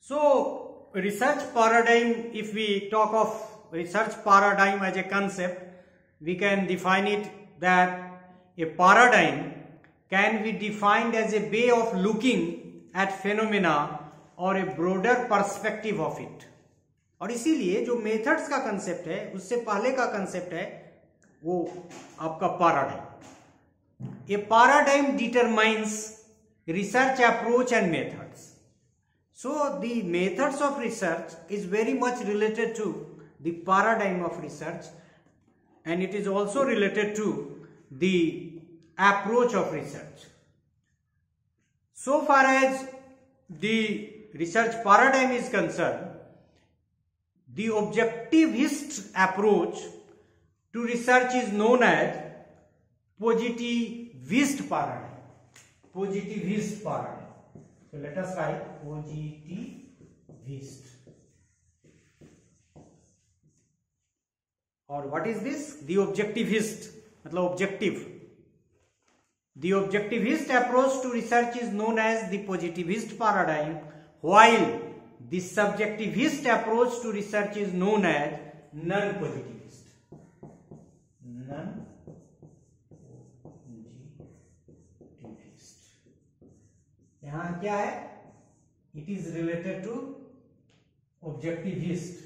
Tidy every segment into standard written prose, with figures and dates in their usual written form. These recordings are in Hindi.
So, research paradigm, if we talk of research paradigm as a concept, we can define it that a paradigm can be defined as a way of looking at phenomena or a broader perspective of it. और इसीलिए जो मेथड्स का कंसेप्ट है उससे पहले का कंसेप्ट है वो आपका paradigm. A paradigm determines research approach and methods. So the methods of research is very much related to the paradigm of research, and it is also related to the approach of research. So far as the research paradigm is concerned, the objectivist approach to research is known as positivist paradigm. Positivist paradigm. So let us write positivist. Or what is this? The objectivist, मतलब objective. The objectivist approach to research is known as the positivist paradigm, while the subjectivist approach to research is known as non-positivist. यहाँ क्या है? It is related to objectivist.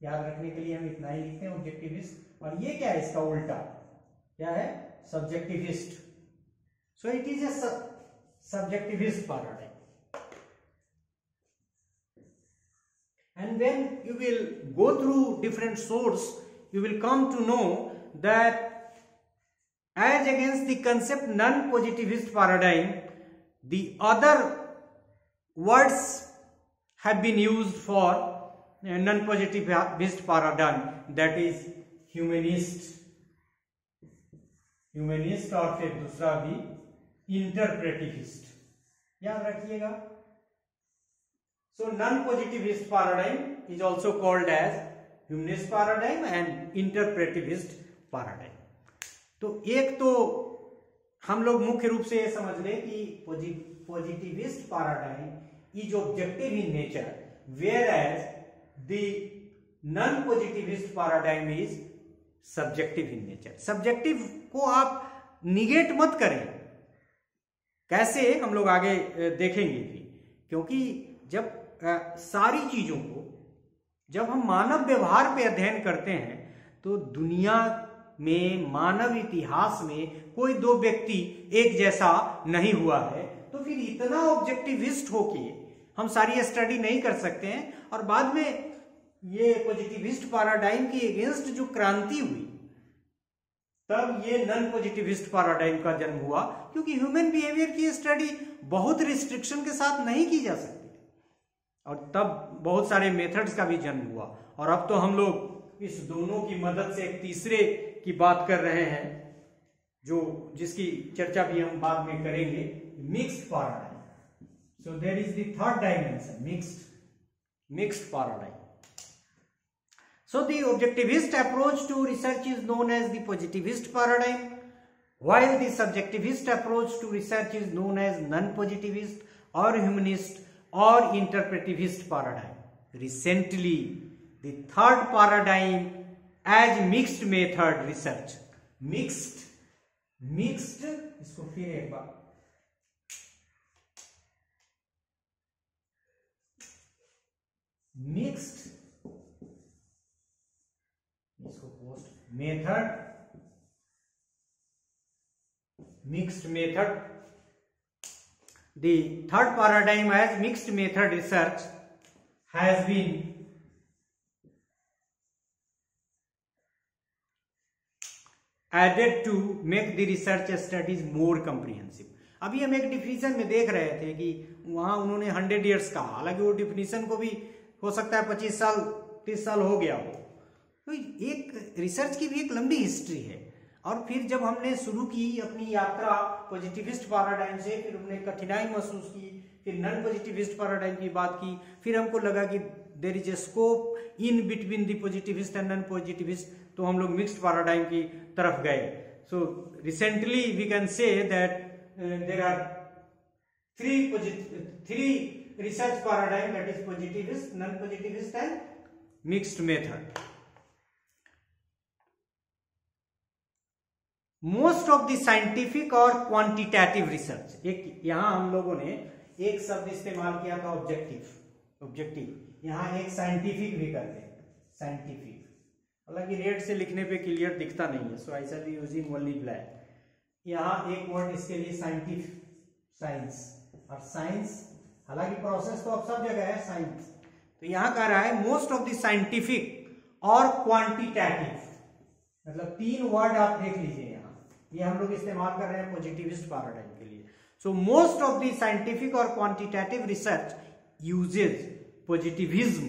याद रखने के लिए हम इतना ही लिखते हैं objectivist. और ये क्या है? इसका उल्टा क्या है? Subjectivist. So it is a subjectivist paradigm. And when you will go through different sources, you will come to know that as against the concept non-positivist paradigm, the other words have been used for non-positivist paradigm, that is humanist और फिर दूसरा भी interpretivist. याद रखिएगा. So non-positivist paradigm is also called as humanist paradigm and interpretivist paradigm. तो एक तो हम लोग मुख्य रूप से ये समझ लें कि positivist paradigm is objective in nature, whereas the non-positivist paradigm is subjective in nature. Subjective को आप निगेट मत करें. कैसे हम लोग आगे देखेंगे भी, क्योंकि जब सारी चीजों को जब हम मानव व्यवहार पे अध्ययन करते हैं तो दुनिया में मानव इतिहास में कोई दो व्यक्ति एक जैसा नहीं हुआ है, तो फिर इतना ऑब्जेक्टिविस्ट होके हम सारी स्टडी नहीं कर सकते हैं. और बाद में ये पॉजिटिविस्ट पैराडाइम के अगेंस्ट जो क्रांति हुई, तब ये नॉन पॉजिटिविस्ट पैराडाइम का जन्म हुआ, क्योंकि ह्यूमन बिहेवियर की स्टडी बहुत रिस्ट्रिक्शन के साथ नहीं की जा सकती, और तब बहुत सारे मेथड्स का भी जन्म हुआ. और अब तो हम लोग इस दोनों की मदद से एक तीसरे की बात कर रहे हैं, जिसकी चर्चा भी हम बाद में करेंगे, mixed paradigm. So there is the third dimension, mixed paradigm. So the objectivist approach to research is known as the positivist paradigm, while the subjectivist approach to research is known as non-positivist or humanist or interpretivist paradigm. Recently, the third paradigm as mixed method research. Mixed, इसको फिर एक बार, mixed mixed method. The third paradigm as mixed method research has been added to make the research studies more comprehensive. अभी हम एक डिफिनीशन में देख रहे थे कि वहां उन्होंने 100 years कहा, हालांकि वो डिफिनीशन को भी हो सकता है 25 साल 30 साल हो गया हो. तो एक रिसर्च की भी एक लंबी हिस्ट्री है. और फिर जब हमने शुरू की अपनी यात्रा पॉजिटिविस्ट पैराडाइम से, फिर हमने कठिनाई महसूस की, फिर नॉन पॉजिटिविस्ट पैराडाइम की बात की, फिर हमको लगा कि there is a scope in between the positivist and non positivist, तो हम लोग मिक्स्ड पैराडाइम की तरफ गए. So recently we can say that there are three research paradigm, that is positivist, non-positivist and mixed method. Most of the scientific और quantitative research, एक यहाँ हम लोगों ने एक शब्द इस्तेमाल किया था ऑब्जेक्टिव, यहाँ एक साइंटिफिक भी करते हैं, साइंटिफिक, हालांकि रेड से लिखने पे क्लियर दिखता नहीं है, so I shall be using only black. यहाँ एक वर्ड इसके लिए साइंटिफिक, साइंस, और साइंस हालांकि प्रोसेस तो अब सब जगह है साइंस, तो यहाँ कह रहा है मोस्ट ऑफ द साइंटिफिक और क्वांटिटेटिव, मतलब तीन वर्ड आप देख लीजिए यहाँ, ये हम लोग इस्तेमाल कर रहे हैं पॉजिटिविस्ट पैराडाइम के लिए। So most of the scientific और quantitative research uses positivism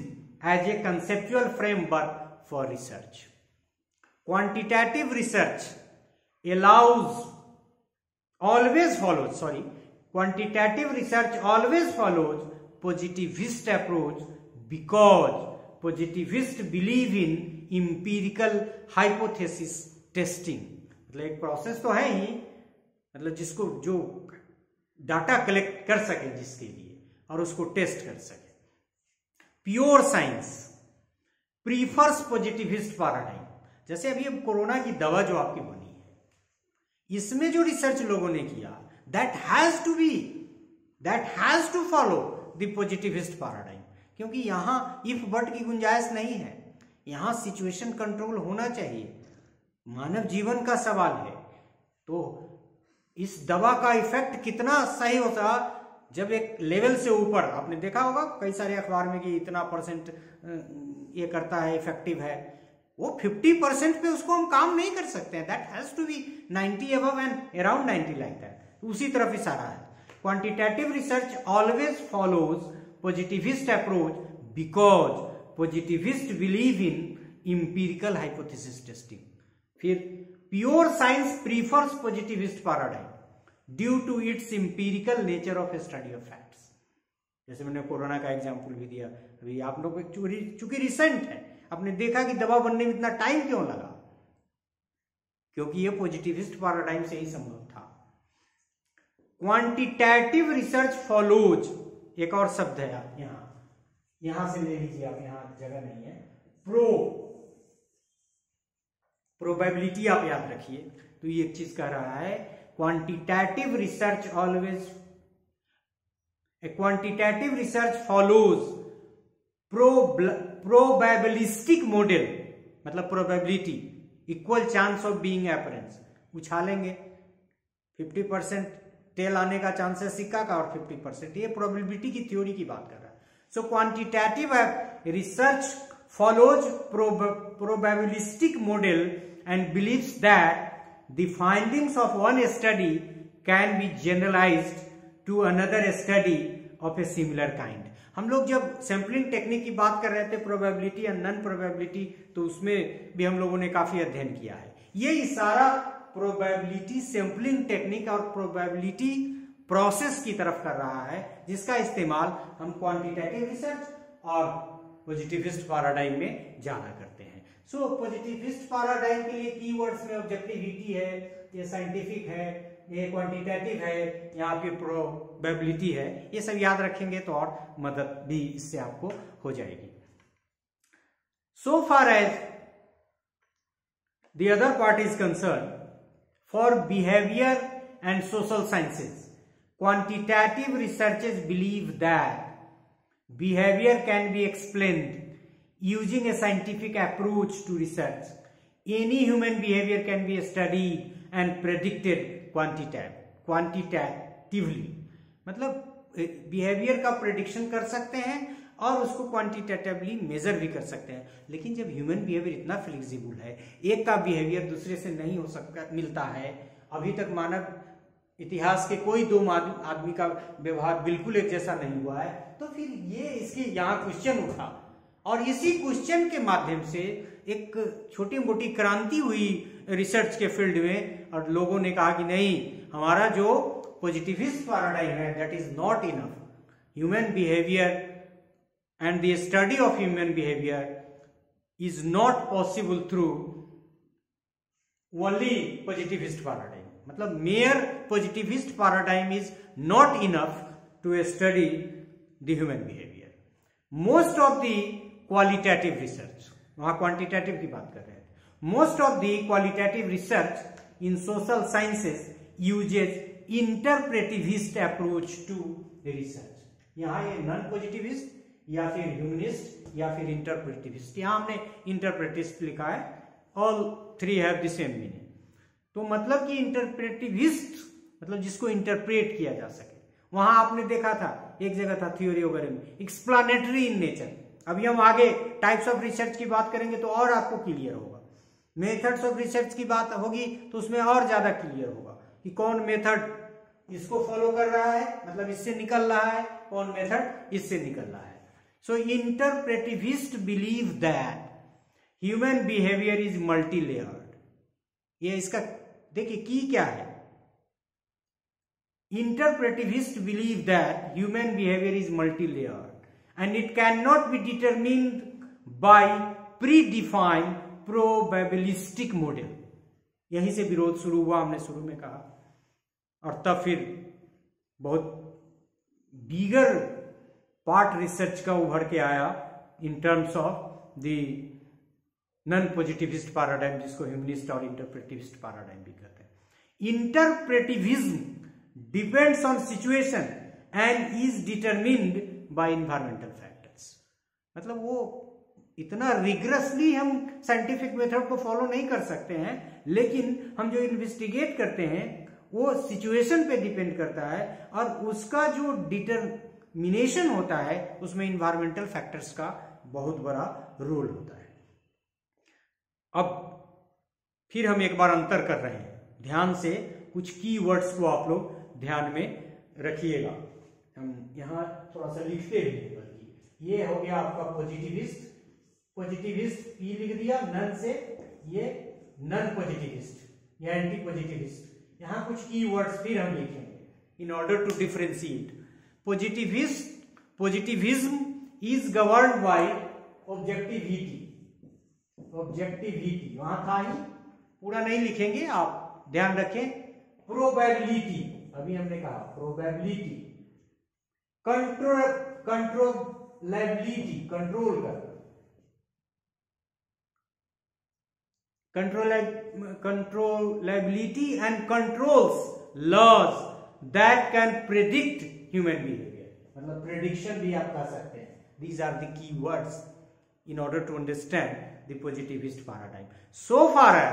as a conceptual framework for research. Quantitative research quantitative research always follows positivist approach because positivists believe in empirical hypothesis testing. मतलब एक प्रोसेस तो है ही, मतलब जिसको जो डाटा कलेक्ट कर सके जिसके लिए और उसको टेस्ट कर सके। Pure science prefers positivist paradigm, जैसे अभी अब कोरोना की दवा जो आपकी बनी है, इसमें जो रिसर्च लोगों ने किया, that has to follow the positivist paradigm, क्योंकि यहां इफ बट की गुंजाइश नहीं है, यहां सिचुएशन कंट्रोल होना चाहिए, मानव जीवन का सवाल है। तो इस दवा का इफेक्ट कितना सही होता जब एक लेवल से ऊपर, आपने देखा होगा कई सारे अखबार में कि इतना परसेंट ये करता है, इफेक्टिव है, वो 50% पे उसको हम काम नहीं कर सकते हैं, that has to be 90 above and around 90 like that, उसी तरफ इशारा है। Quantitative research always follows positivist approach because positivist believe in empirical hypothesis testing. फिर pure science prefers positivist paradigm due to its empirical nature of study of facts. जैसे मैंने कोरोना का एग्जांपल भी दिया, अभी आप लोग चूंकि रिसेंट है, आपने देखा कि दवा बनने में इतना टाइम क्यों लगा, क्योंकि ये पॉजिटिविस्ट पैराडाइम से ही संभव था। क्वांटिटेटिव रिसर्च फॉलोज, एक और शब्द है आप यहां से ले लीजिए, आप यहां जगह नहीं है, प्रोबेबिलिटी आप याद रखिए, तो ये एक चीज कह रहा है, quantitative research follows probabilistic model, मतलब probability equal chance of being appearance, उछालेंगे 50% टेल आने का चांस है सिक्का का और 50%, ये प्रोबेबिलिटी की थ्योरी की बात कर रहा है। So quantitative research follows probabilistic model and believes that the findings of one study can be generalized to another study of a similar kind. हम लोग जब सैंपलिंग टेक्निक की बात कर रहे थे, प्रोबेबिलिटी या नॉन प्रोबेबिलिटी, तो उसमें भी हम लोगों ने काफी अध्ययन किया है। ये इशारा प्रोबेबिलिटी सैंपलिंग टेक्निक और प्रोबेबिलिटी प्रोसेस की तरफ कर रहा है, जिसका इस्तेमाल हम क्वांटिटेटिव रिसर्च और पॉजिटिविस्ट पैराडाइम में ज्यादा करते हैं। सो पॉजिटिविस्ट पैराडाइम के लिए कीवर्ड्स में ऑब्जेक्टिविटी है, ये साइंटिफिक है, ये क्वांटिटेटिव है, यहाँ पे प्रोबेबिलिटी है, ये सब याद रखेंगे तो और मदद भी इससे आपको हो जाएगी। So far as the other part is concern, for behaviour and social sciences, quantitative researches believe that behavior can be explained using a scientific approach to research. Any human behavior can be studied and predicted quantitatively. मतलब बिहेवियर का प्रेडिक्शन कर सकते हैं और उसको क्वांटिटेटिवली मेजर भी कर सकते हैं, लेकिन जब ह्यूमन बिहेवियर इतना फ्लेक्सिबल है, एक का बिहेवियर दूसरे से नहीं हो सकता मिलता है, अभी तक मानव इतिहास के कोई दो आदमी का व्यवहार बिल्कुल एक जैसा नहीं हुआ है, तो फिर ये इसकी यहाँ क्वेश्चन उठा और इसी क्वेश्चन के माध्यम से एक छोटी मोटी क्रांति हुई रिसर्च के फील्ड में, और लोगों ने कहा कि नहीं, हमारा जो पॉजिटिविस्ट पैराडाइम है that is not enough, human behaviour and the study of human behaviour is not possible through only positivist paradigm. मतलब mere positivist paradigm is not enough to study the human behaviour. Most of the qualitative research, वहां क्वांटिटेटिव की बात कर रहे हैं, most of the qualitative research in social sciences uses interpretivist approach to the research. यहां ये नॉन पॉजिटिविस्ट या फिर ह्यूमनिस्ट या फिर इंटरप्रेटिविस्ट, यहां हमने इंटरप्रेटिविस्ट लिखा है, all three have the same meaning. तो मतलब कि इंटरप्रेटिविस्ट मतलब जिसको इंटरप्रेट किया जा सके। वहां आपने देखा था एक जगह था थ्योरी वगैरह में एक्सप्लेनेटरी इन नेचर। अभी हम आगे टाइप्स ऑफ रिसर्च की बात करेंगे तो और आपको क्लियर होगा। मेथड्स ऑफ रिसर्च की बात होगी तो उसमें और ज्यादा क्लियर होगा कि कौन मेथड इसको फॉलो कर रहा है, मतलब इससे निकल रहा है, कौन मेथड इससे निकल रहा है। So interpretivist believe that human behaviour is multi layered. ये इसका देखिए की क्या है, interpretivist believe that human behaviour is multi layered and it can not be determined by pre defined probabilistic model. यहीं से विरोध शुरू हुआ, हमने शुरू में कहा, और तब फिर बहुत बिगर पार्ट रिसर्च का उभर के आया in terms of the non positivist paradigm, जिसको ह्यूमनिस्ट और इंटरप्रेटिविस्ट पैराडाइम भी कहते हैं। Interpretivism depends on situation and is determined by environmental factors. मतलब वो इतना रिग्रेसली हम साइंटिफिक मेथड को फॉलो नहीं कर सकते हैं, लेकिन हम जो इन्वेस्टिगेट करते हैं वो सिचुएशन पे डिपेंड करता है और उसका जो डिटरमिनेशन होता है उसमें इन्वायरमेंटल फैक्टर्स का बहुत बड़ा रोल होता है। अब फिर हम एक बार अंतर कर रहे हैं, ध्यान से कुछ की वर्ड्स को आप लोग ध्यान में रखिएगा। हम यहां थोड़ा सा लिखते हैं, बल्कि ये हो गया आपका पॉजिटिविस्ट, पॉजिटिविस्ट पी लिख दिया, नन से ये नॉन पॉजिटिविस्ट या एंटी पॉजिटिविस्ट। यहां कुछ की वर्ड्स फिर हम लिखेंगे in order to differentiate. Positivism is governed by objectivity. Objectivity वहां था ही, पूरा नहीं लिखेंगे, आप ध्यान रखें। प्रोबेबिलिटी, अभी हमने कहा प्रोबेबिलिटी। कंट्रोलेबिलिटी, कंट्रोल कर, controllability and controls laws that can predict human behavior। मतलब प्रेडिक्शन भी आप कह सकते हैं। These are the key words in order to understand the positivist paradigm. So far as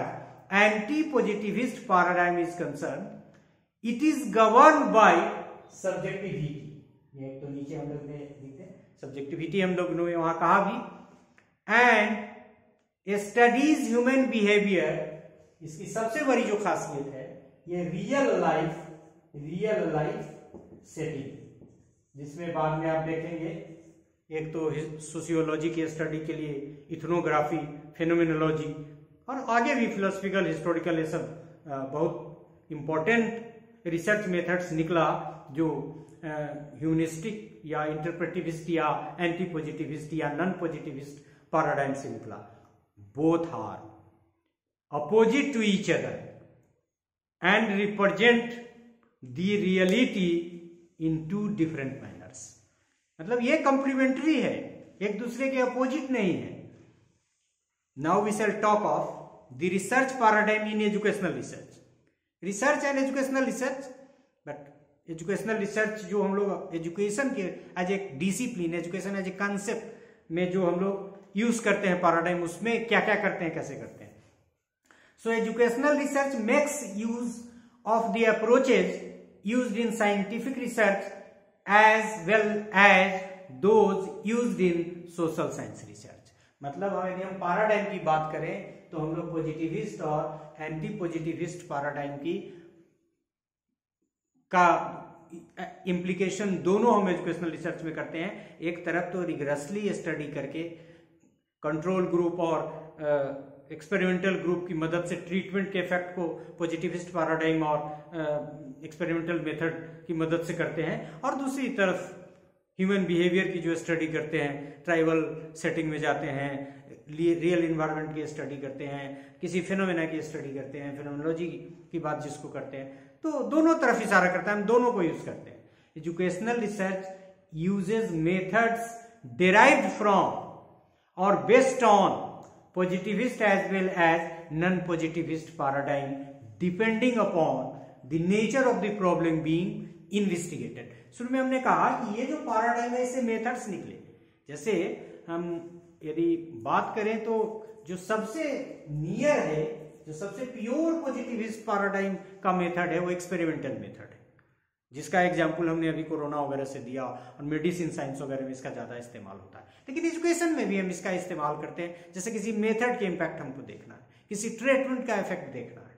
anti-positivist paradigm is concerned, it is governed by subjectivity। ये तो नीचे हम लोग ने लिखते हैं subjectivity, हम लोग ने वहां कहा भी, and studies human behavior। इसकी सबसे बड़ी जो खासियत है ये रियल लाइफ सेटिंग, जिसमें बाद में आप देखेंगे एक तो सोशियोलॉजी की स्टडी के लिए इथनोग्राफी, फेनोमेनोलॉजी और आगे भी फिलोसफिकल, हिस्टोरिकल, ये सब बहुत इंपॉर्टेंट रिसर्च मेथड्स निकला जो ह्यूमनिस्टिक या इंटरप्रेटिविस्ट या एंटी पॉजिटिविस्ट या नॉन पॉजिटिविस्ट पैराडाइम से निकला। Both are opposite to each other and represent the reality in two different manners। मतलब ये कॉम्प्लीमेंट्री है, एक दूसरे के अपोजिट नहीं है। Now we shall talk of the research paradigm in educational research। Research and educational research, but educational research जो हम लोग एजुकेशन के as a discipline, education as a concept में जो हम लोग यूज करते हैं पैराडाइम, उसमें क्या क्या करते हैं, कैसे करते हैं। So educational research makes use of the approaches used in scientific research as well as those used in social science research. मतलब यदि हम पैराडाइम की बात करें तो हम लोग पॉजिटिविस्ट और एंटी पॉजिटिविस्ट पैराडाइम का इम्प्लीकेशन दोनों हम एजुकेशनल रिसर्च में करते हैं। एक तरफ तो रिगरसली स्टडी करके कंट्रोल ग्रुप और एक्सपेरिमेंटल ग्रुप की मदद से ट्रीटमेंट के इफेक्ट को पॉजिटिविस्ट पैराडाइम और एक्सपेरिमेंटल मेथड की मदद से करते हैं, और दूसरी तरफ ह्यूमन बिहेवियर की जो स्टडी करते हैं, ट्राइबल सेटिंग में जाते हैं, रियल इन्वायरमेंट की स्टडी करते हैं, किसी फिनोमेना की स्टडी करते हैं, फिनोमेनोलॉजी की बात जिसको करते हैं, तो दोनों तरफ इशारा करता है, हम दोनों को यूज करते हैं। Educational research uses methods derived from or based on positivist as well as non-positivist paradigm depending upon the nature of the problem being investigated. शुरू में हमने कहा कि ये जो paradigm है इससे methods निकले. जैसे हम यदि बात करें तो जो सबसे नियर है, जो सबसे प्योर पॉजिटिविस्ट पैराडाइम का मेथड है वो एक्सपेरिमेंटल मेथड है, जिसका एग्जांपल हमने अभी कोरोना वगैरह से दिया और मेडिसिन साइंस वगैरह में इसका ज्यादा इस्तेमाल होता है. लेकिन एजुकेशन में भी हम इसका इस्तेमाल करते हैं. जैसे किसी मेथड के इम्पैक्ट हमको देखना है, किसी ट्रीटमेंट का इफेक्ट देखना है,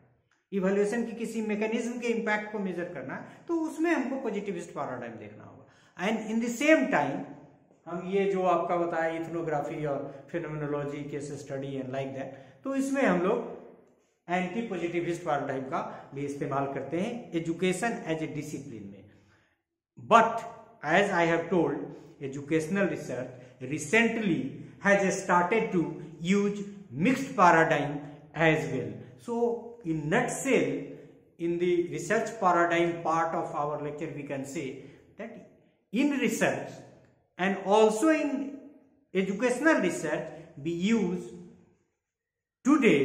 इवैल्यूएशन की किसी मैकेनिज्म के इम्पैक्ट को मेजर करना है, तो उसमें हमको पॉजिटिविस्ट पैराडाइम देखना होगा. And in the same time हम ये जो आपका बताया इथनोग्राफी और phenomenology, case study and like that, तो इसमें हम लोग एंटी पॉजिटिविस्ट पैराडाइम का भी इस्तेमाल करते हैं एजुकेशन एज ए डिसिप्लिन में. But as I have told, educational research recently has started to use mixed paradigm as well. So in nutshell, in the research paradigm part of our lecture, we can say that in research and also in educational research we use today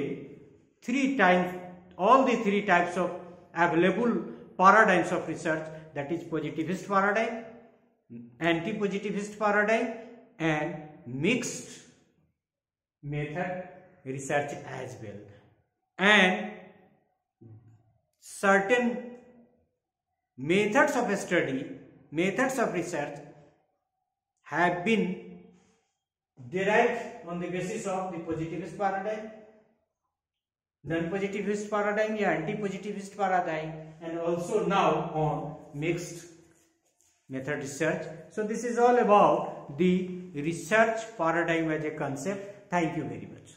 all the three types of available paradigms of research, that is positivist paradigm, anti-positivist paradigm and mixed method research as well. And certain methods of study, methods of research have been derived on the basis of the positivist paradigm, non-positivist paradigm या anti-positivist paradigm, and also now on mixed method research. So this is all about the research paradigm as a concept. Thank you very much.